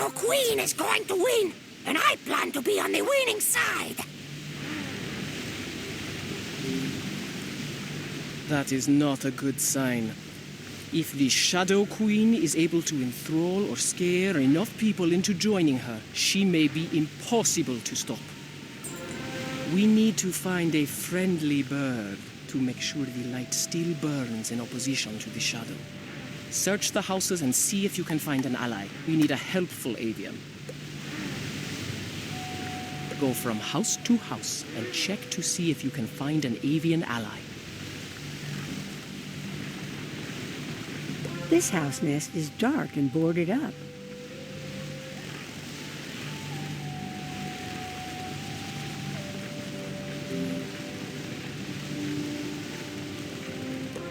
Shadow Queen is going to win, and I plan to be on the winning side. That is not a good sign. If the Shadow Queen is able to enthrall or scare enough people into joining her, she may be impossible to stop. We need to find a friendly bird to make sure the light still burns in opposition to the shadow. Search the houses and see if you can find an ally. We need a helpful avian. Go from house to house and check to see if you can find an avian ally. This house nest is dark and boarded up.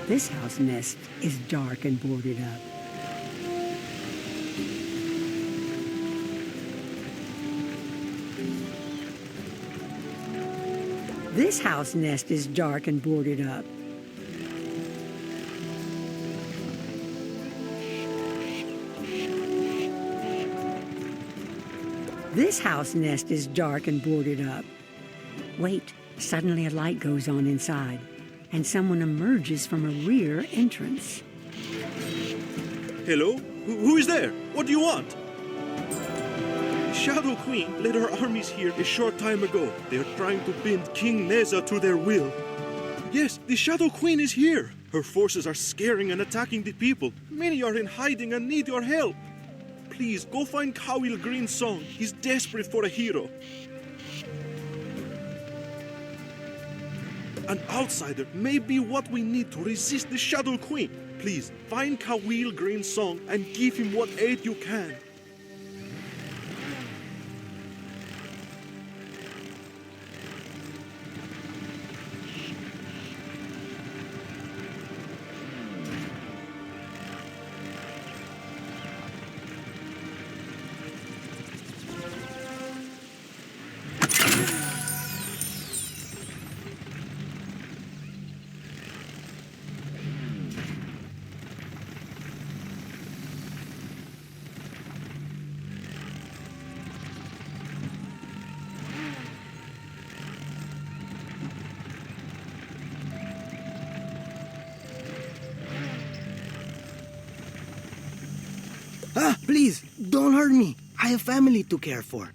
This house nest is dark and boarded up. This house nest is dark and boarded up. This house nest is dark and boarded up. Wait, suddenly a light goes on inside, and someone emerges from a rear entrance. Hello? Who is there? What do you want? Shadow Queen led her armies here a short time ago. They are trying to bend King Neza to their will. Yes, the Shadow Queen is here. Her forces are scaring and attacking the people. Many are in hiding and need your help. Please, go find Kawil Green's song. He's desperate for a hero. An outsider may be what we need to resist the Shadow Queen. Please, find Kawil Green's song and give him what aid you can. Please, don't hurt me. I have family to care for.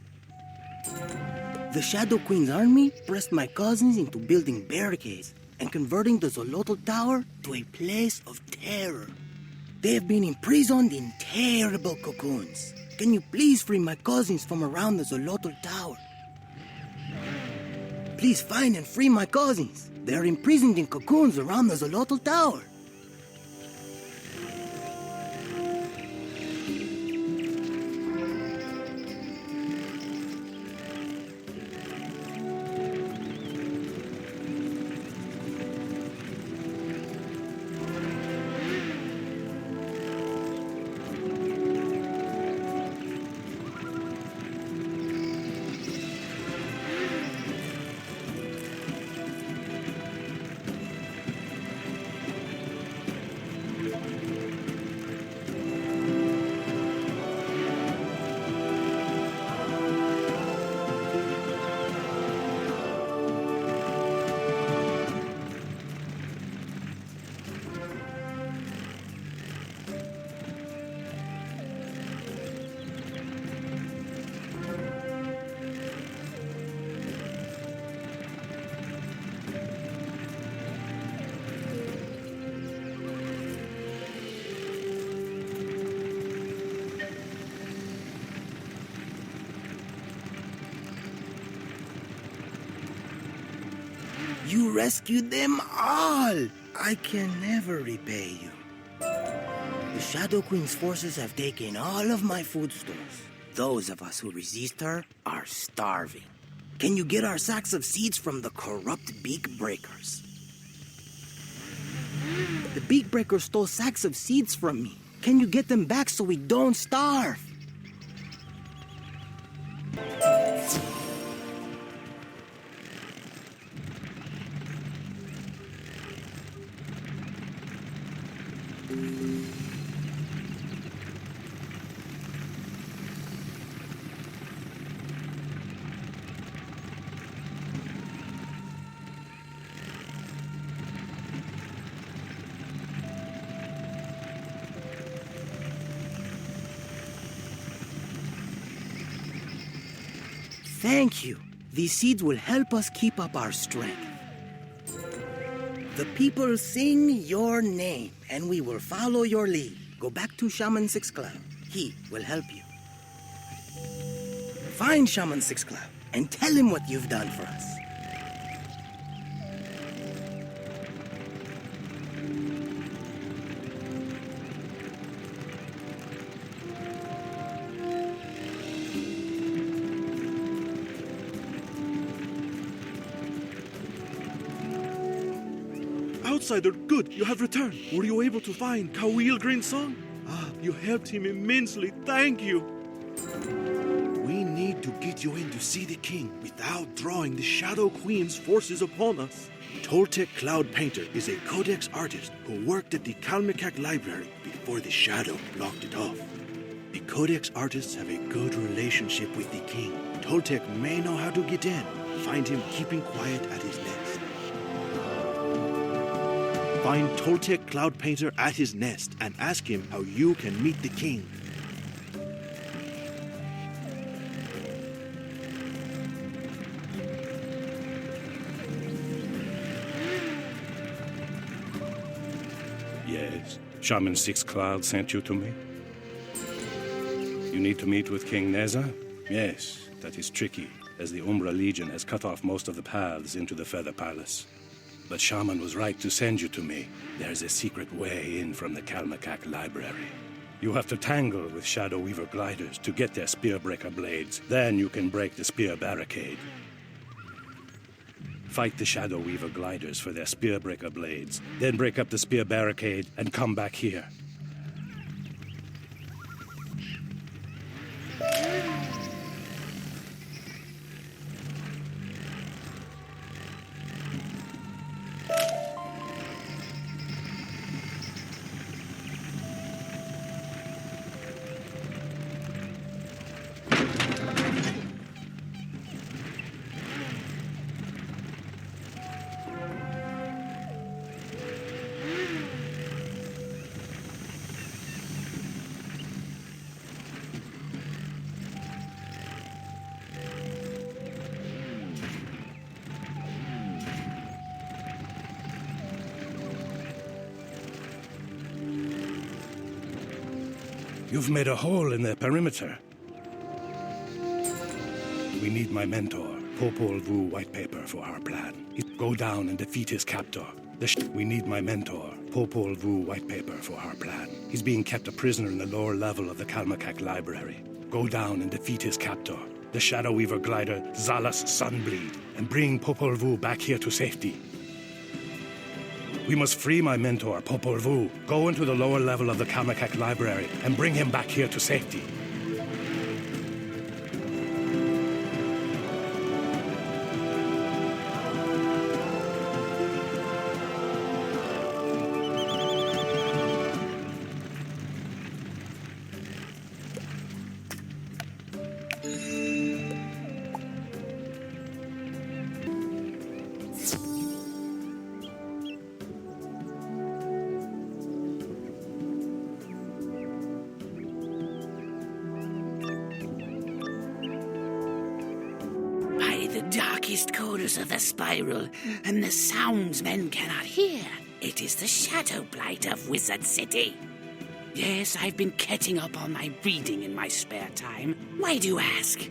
The Shadow Queen's army pressed my cousins into building barricades and converting the Zolotl Tower to a place of terror. They have been imprisoned in terrible cocoons. Can you please free my cousins from around the Zolotl Tower? Please find and free my cousins. They are imprisoned in cocoons around the Zolotl Tower. You rescued them all! I can never repay you. The Shadow Queen's forces have taken all of my food stores. Those of us who resist her are starving. Can you get our sacks of seeds from the corrupt Beak Breakers? The Beak Breakers stole sacks of seeds from me. Can you get them back so we don't starve? Thank you. These seeds will help us keep up our strength. The people sing your name, and we will follow your lead. Go back to Shaman Six Cloud. He will help you. Find Shaman Six Cloud and tell him what you've done for us. Outsider, good, you have returned. Were you able to find Kawil Green's song? Ah, you helped him immensely. Thank you. We need to get you in to see the king without drawing the Shadow Queen's forces upon us. Toltec Cloud Painter is a codex artist who worked at the Kalmakak Library before the Shadow blocked it off. The codex artists have a good relationship with the king. Toltec may know how to get in. Find him keeping quiet at his nest. Find Toltec Cloud Painter at his nest and ask him how you can meet the king. Yes, Shaman Six Cloud sent you to me? You need to meet with King Neza? Yes, that is tricky, as the Umbra Legion has cut off most of the paths into the Feather Palace. But Shaman was right to send you to me. There's a secret way in from the Kalmakak Library. You have to tangle with Shadow Weaver gliders to get their Spearbreaker blades. Then you can break the Spear Barricade. Fight the Shadow Weaver gliders for their Spearbreaker blades. Then break up the Spear Barricade and come back here. You've made a hole in their perimeter. We need my mentor, Popol Vuh White Paper, for our plan. Go down and defeat his captor. We need my mentor, Popol Vuh White Paper, for our plan. He's being kept a prisoner in the lower level of the Kalmakak Library. Go down and defeat his captor, the Shadow Weaver glider Zalas Sunbleed, and bring Popol Vuh back here to safety. We must free my mentor, Popol Vuh. Go into the lower level of the Kalmakak Library and bring him back here to safety. The darkest corners of the spiral, and the sounds men cannot hear. It is the shadow blight of Wizard City. Yes, I've been catching up on my reading in my spare time. Why do you ask?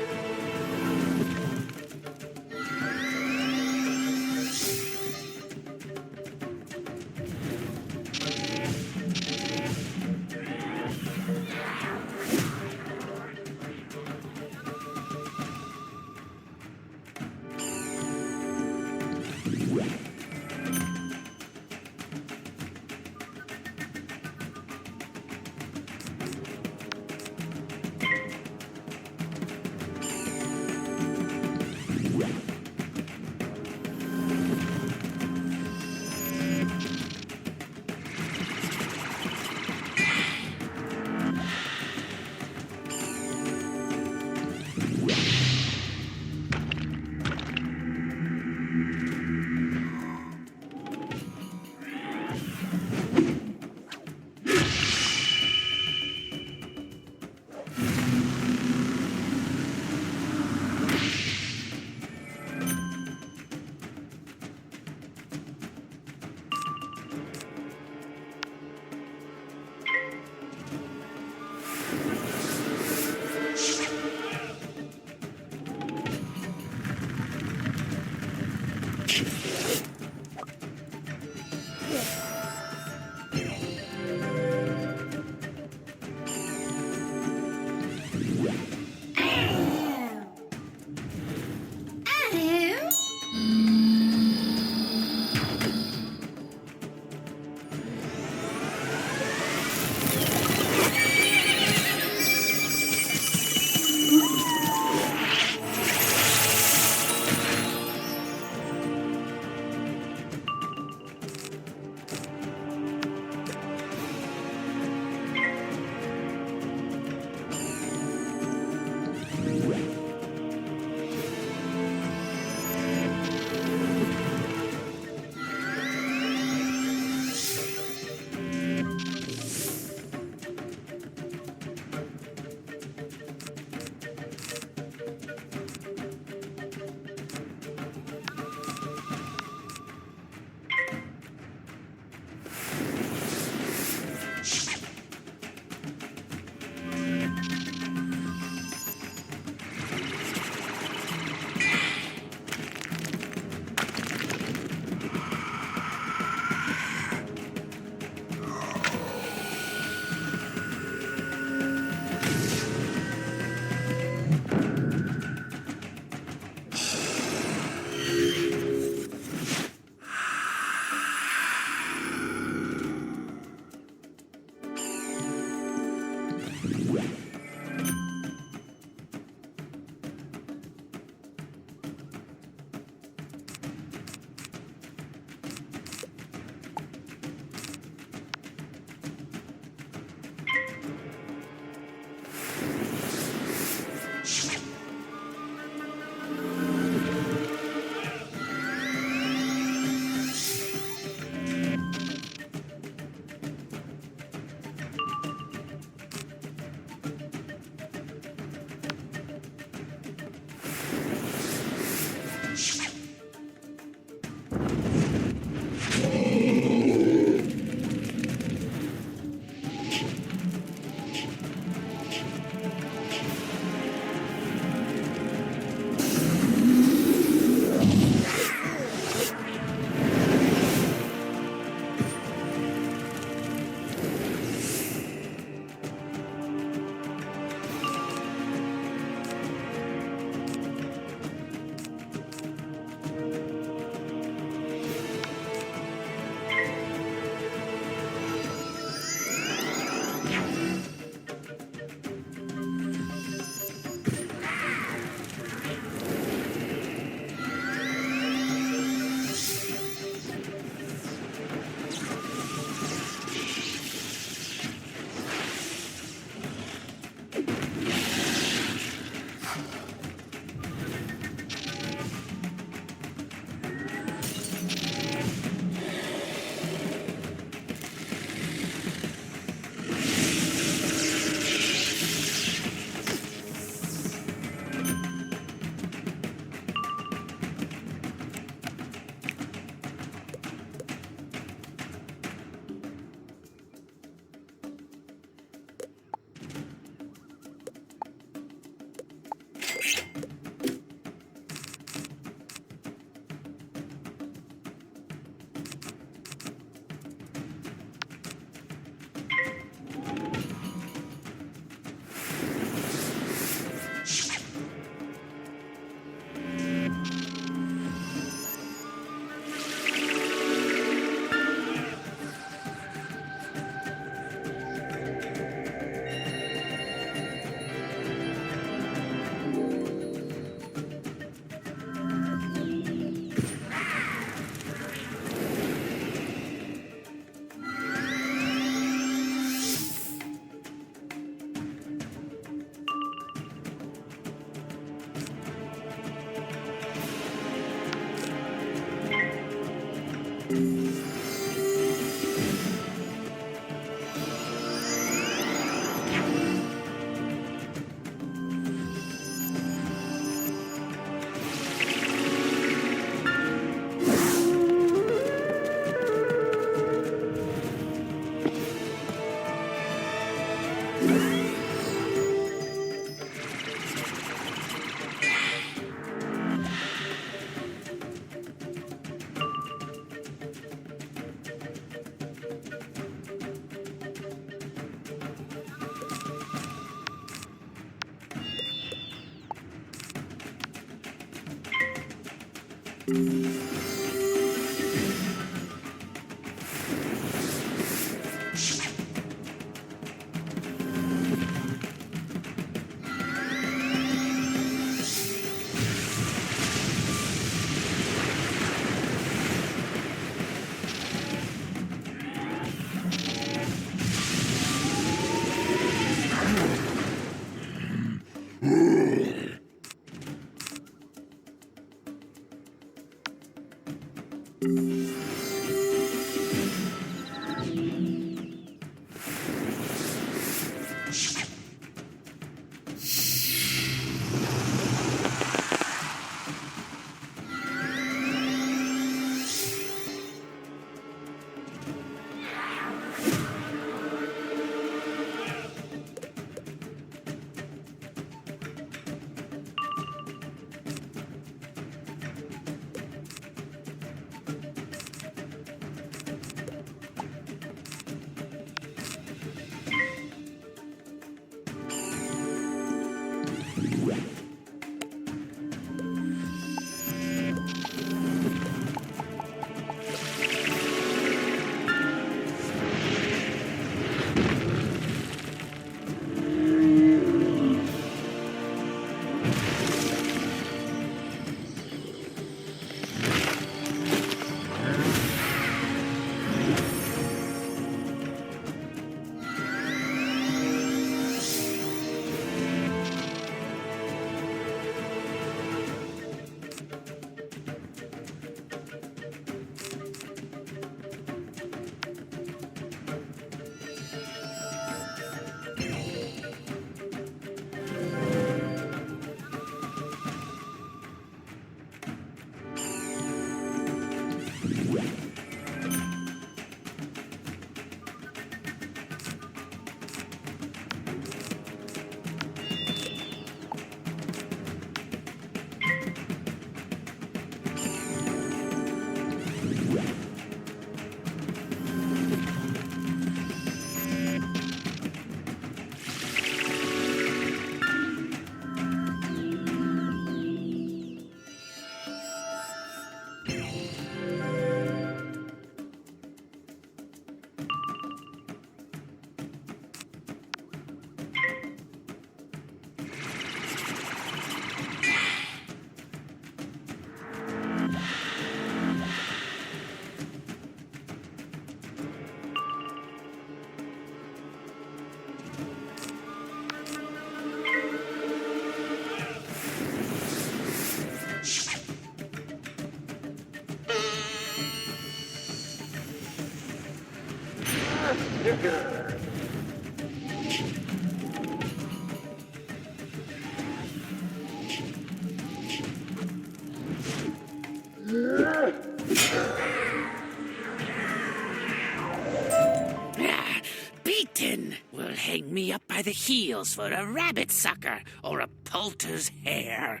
Beaten will hang me up by the heels for a rabbit sucker or a poulter's hair.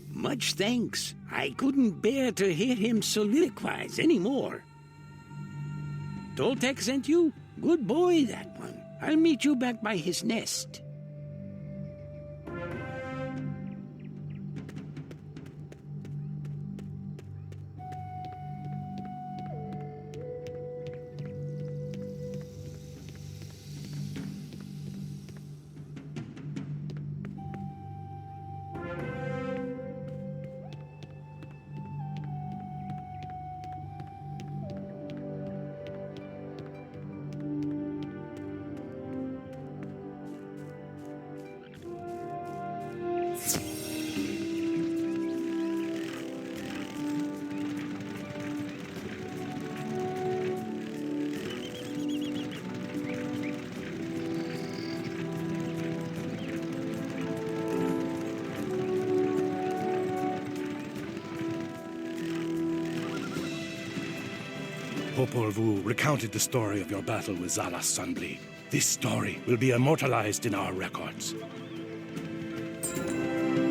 Much thanks. I couldn't bear to hear him soliloquize anymore. Toltec sent you? Good boy, that one. I'll meet you back by his nest. Popol Vuh recounted the story of your battle with Zala's Sunbleed. This story will be immortalized in our records.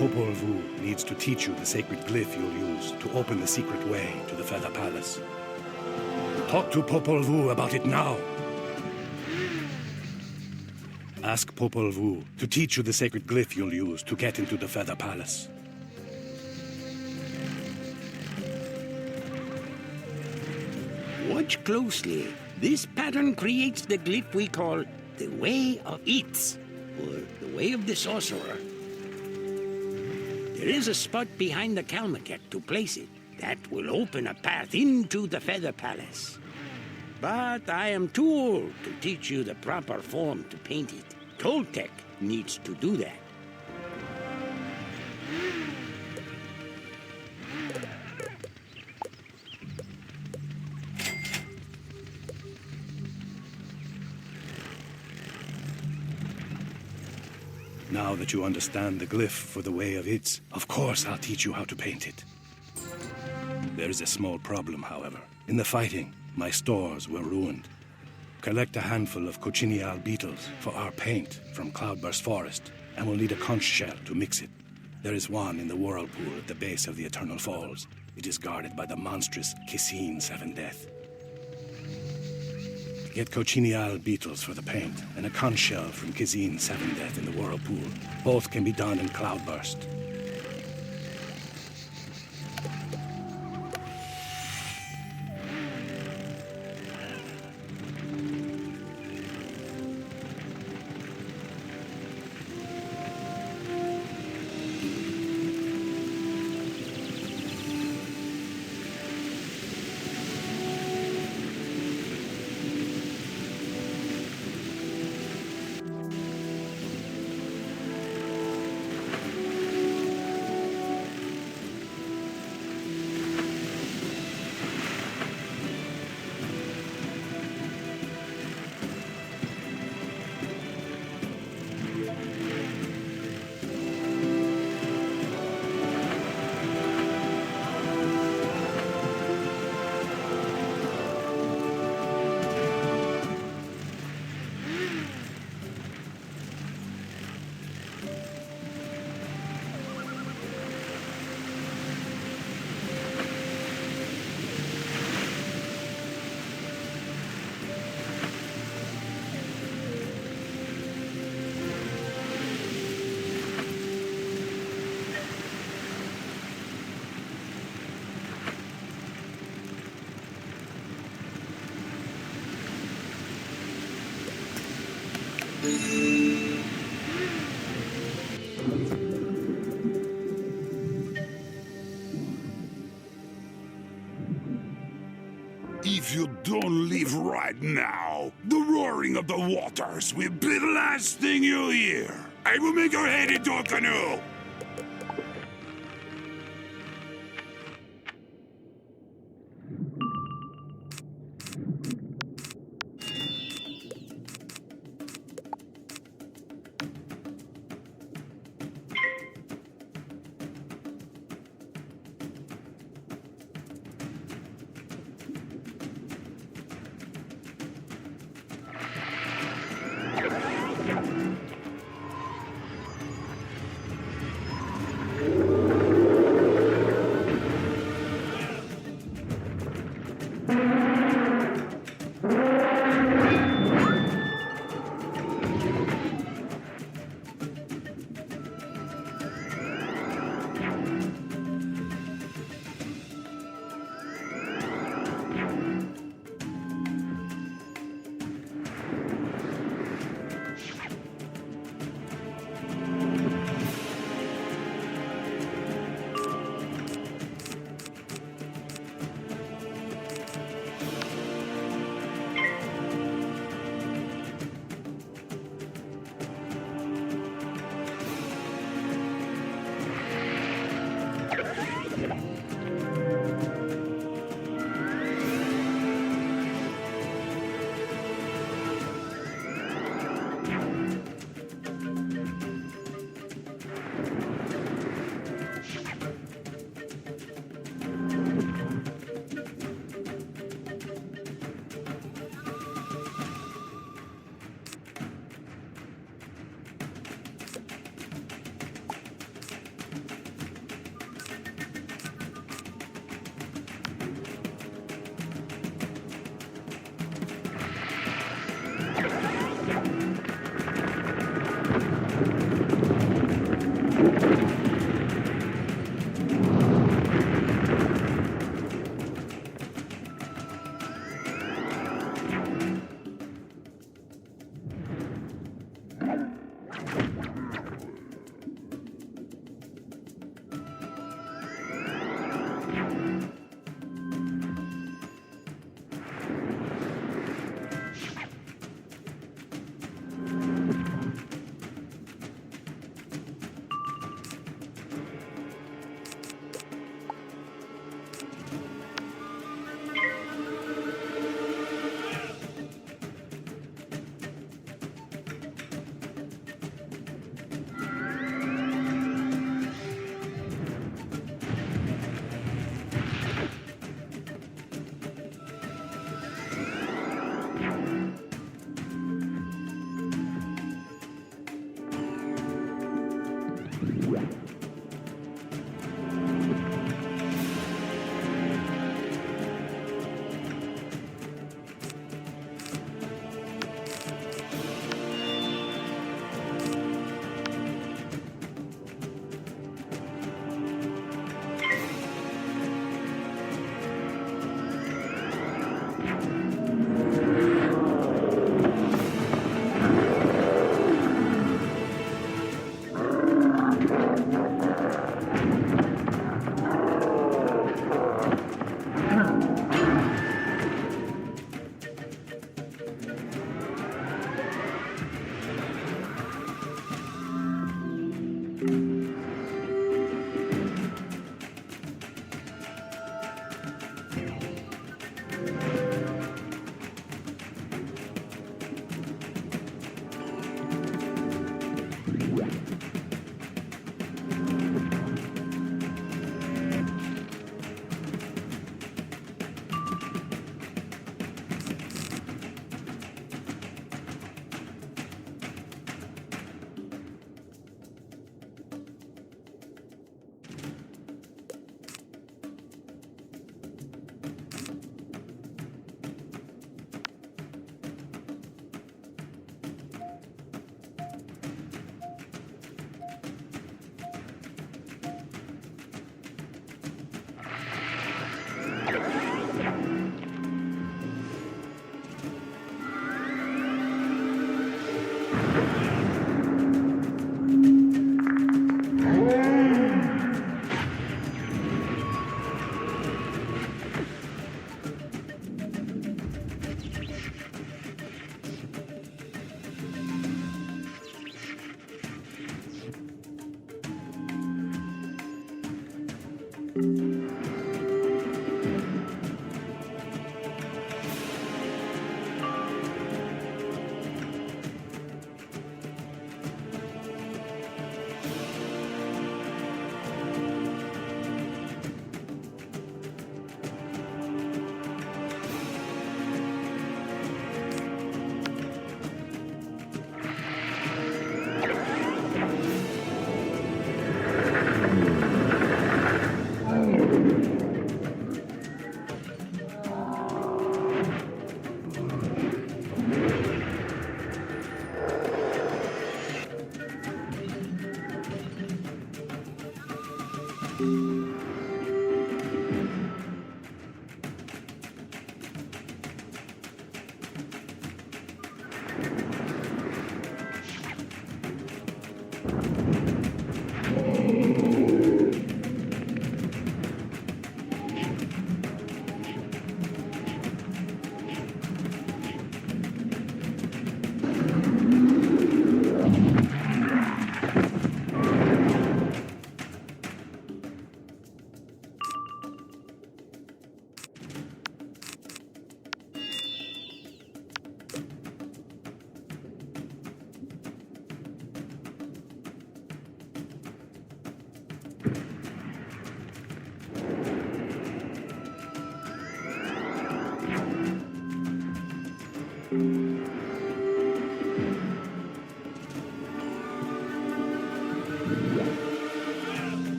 Popol Vuh needs to teach you the sacred glyph you'll use to open the secret way to the Feather Palace. Talk to Popol Vuh about it now. Ask Popol Vuh to teach you the sacred glyph you'll use to get into the Feather Palace. Watch closely. This pattern creates the glyph we call the Way of Eats, or the Way of the Sorcerer. There is a spot behind the Kalmaket to place it. That will open a path into the Feather Palace. But I am too old to teach you the proper form to paint it. Toltec needs to do that. Now that you understand the glyph for the Way of Its, of course I'll teach you how to paint it. There is a small problem, however. In the fighting, my stores were ruined. Collect a handful of cochineal beetles for our paint from Cloudburst Forest, and we'll need a conch shell to mix it. There is one in the whirlpool at the base of the Eternal Falls. It is guarded by the monstrous Kissine Seven Death. Get cochineal beetles for the paint, and a conch shell from Kissine Seven Death in the whirlpool. Both can be done in Cloudburst. If you don't leave right now, the roaring of the waters will be the last thing you'll hear. I will make your head into a canoe.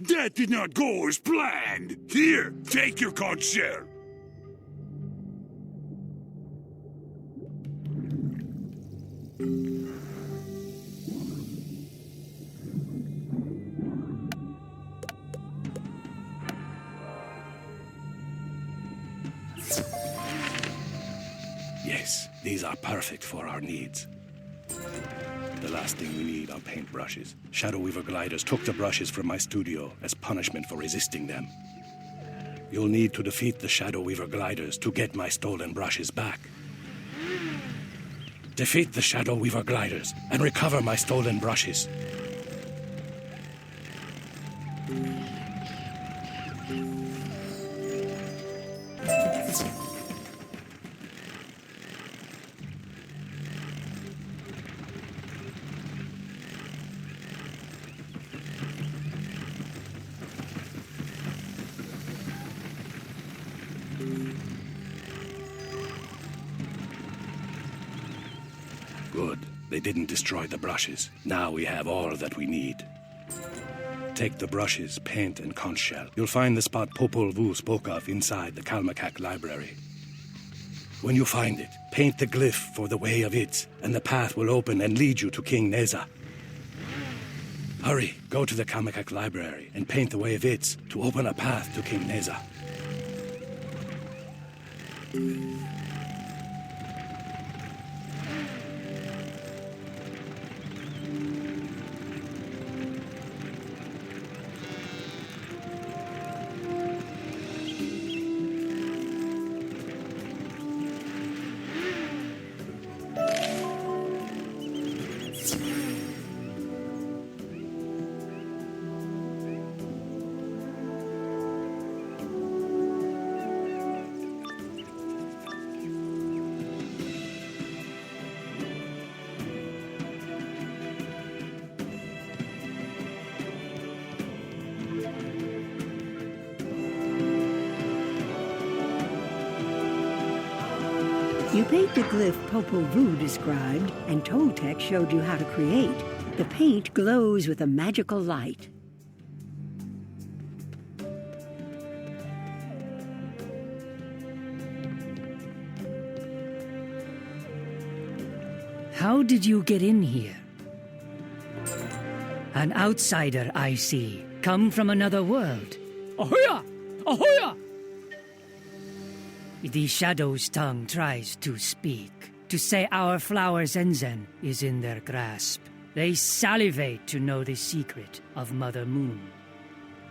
That did not go as planned. Here, take your conch shell. Yes, these are perfect for our needs. The last thing we need are paintbrushes. Shadow Weaver gliders took the brushes from my studio as punishment for resisting them. You'll need to defeat the Shadow Weaver gliders to get my stolen brushes back. Defeat the Shadow Weaver gliders and recover my stolen brushes. Good. They didn't destroy the brushes. Now we have all that we need. Take the brushes, paint, and conch shell. You'll find the spot Popol Vuh spoke of inside the Kalmakak library. When you find it, paint the glyph for the Way of It, and the path will open and lead you to King Neza. Hurry, go to the Kalmakak library and paint the Way of It to open a path to King Neza. You paint the glyph Popol Vuh described, and Toltec showed you how to create. The paint glows with a magical light. How did you get in here? An outsider, I see. Come from another world. Ahoya! Ahoya! The Shadow's tongue tries to speak, to say our flower Zenzen is in their grasp. They salivate to know the secret of Mother Moon.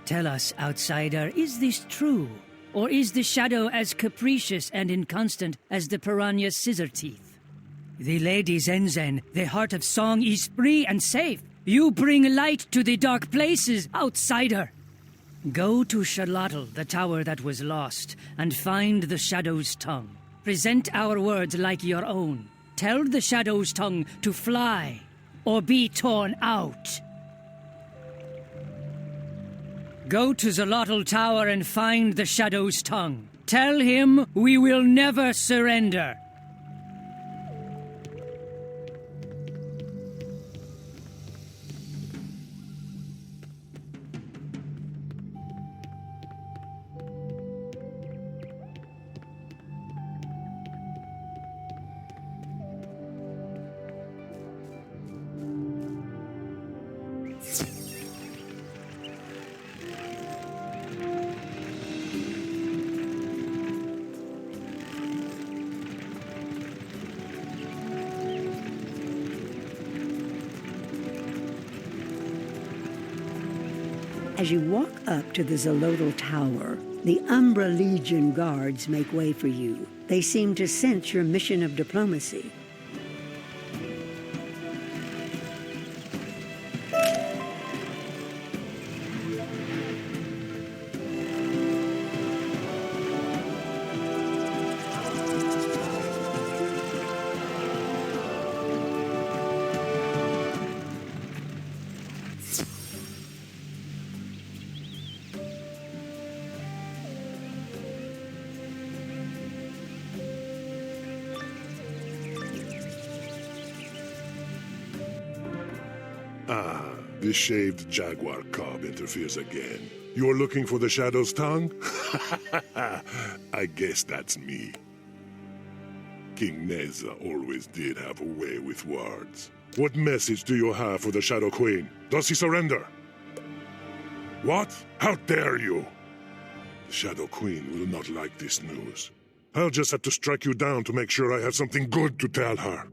Tell us, outsider, is this true? Or is the Shadow as capricious and inconstant as the piranha's scissor teeth? The Lady Zenzen, the heart of song, is free and safe. You bring light to the dark places, outsider. Go to Charlatl, the tower that was lost, and find the Shadow's tongue. Present our words like your own. Tell the Shadow's tongue to fly, or be torn out. Go to Zolotl Tower and find the Shadow's tongue. Tell him we will never surrender. As you walk up to the Zolotl Tower, the Umbra Legion guards make way for you. They seem to sense your mission of diplomacy. the shaved jaguar cub interferes again. You're looking for the Shadow's tongue? I guess that's me. King Neza always did have a way with words. What message do you have for the Shadow Queen? Does he surrender? What? How dare you? The Shadow Queen will not like this news. I'll just have to strike you down to make sure I have something good to tell her.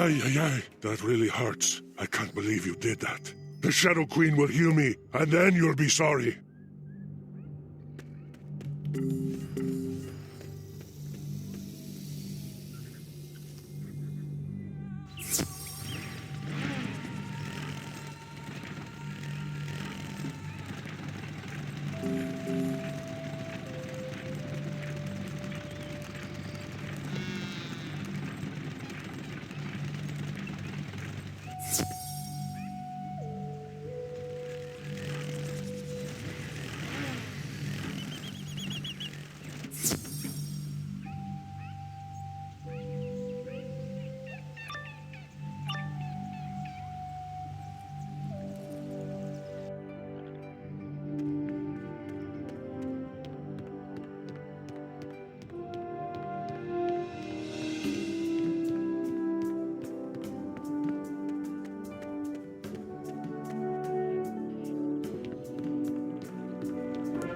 Ay, ay, ay, that really hurts. I can't believe you did that. The Shadow Queen will heal me, and then you'll be sorry.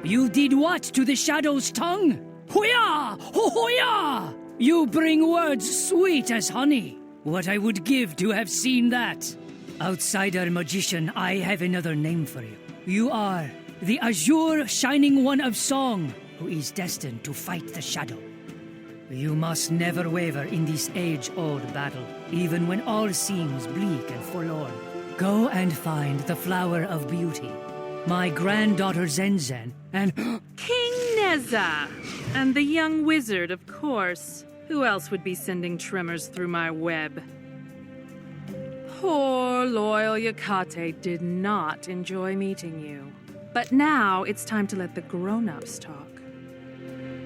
You did what to the Shadow's tongue? Hoya! Hoya! You bring words sweet as honey. What I would give to have seen that. Outsider magician, I have another name for you. You are the azure shining one of song, who is destined to fight the shadow. You must never waver in this age-old battle, even when all seems bleak and forlorn. Go and find the flower of beauty, my granddaughter Zenzen, and King Neza! And the young wizard, of course. Who else would be sending tremors through my web? Poor loyal Yakate did not enjoy meeting you. But now it's time to let the grown-ups talk.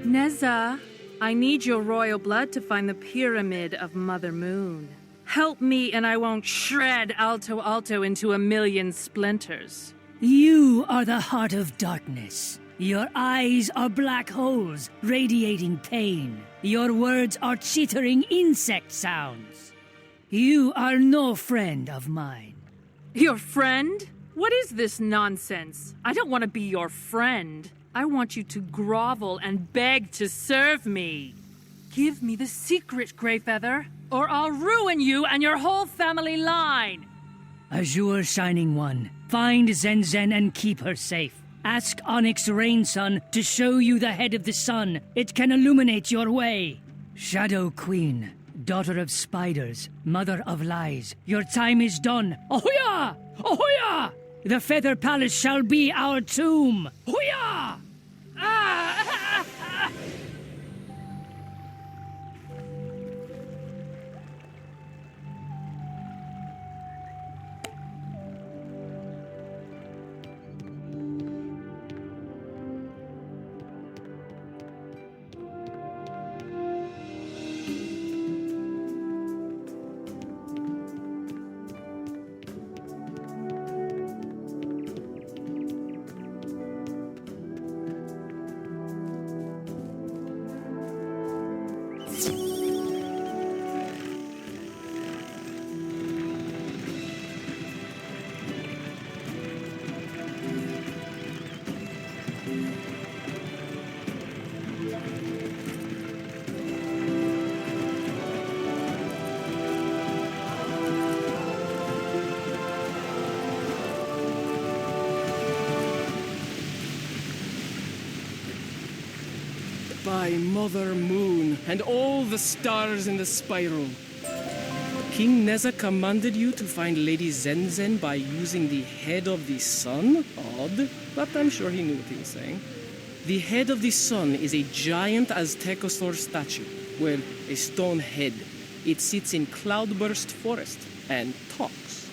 Neza, I need your royal blood to find the pyramid of Mother Moon. Help me and I won't shred Alto Alto into a million splinters. you are the heart of darkness. Your eyes are black holes radiating pain. Your words are chittering insect sounds. You are no friend of mine. Your friend? What is this nonsense? I don't want to be your friend. I want you to grovel and beg to serve me. Give me the secret, Greyfeather, or I'll ruin you and your whole family line. Azure Shining One, find Zenzen and keep her safe. Ask Onyx Rainsun to show you the head of the sun. It can illuminate your way. Shadow Queen, daughter of spiders, mother of lies, your time is done. Ahoya! Ahoya! The Feather Palace shall be our tomb. Ahoya! By Mother Moon and all the stars in the spiral. King Neza commanded you to find Lady Zenzen by using the head of the sun? Odd, but I'm sure he knew what he was saying. The head of the sun is a giant Aztecosaur statue. Well, a stone head. It sits in Cloudburst Forest and talks.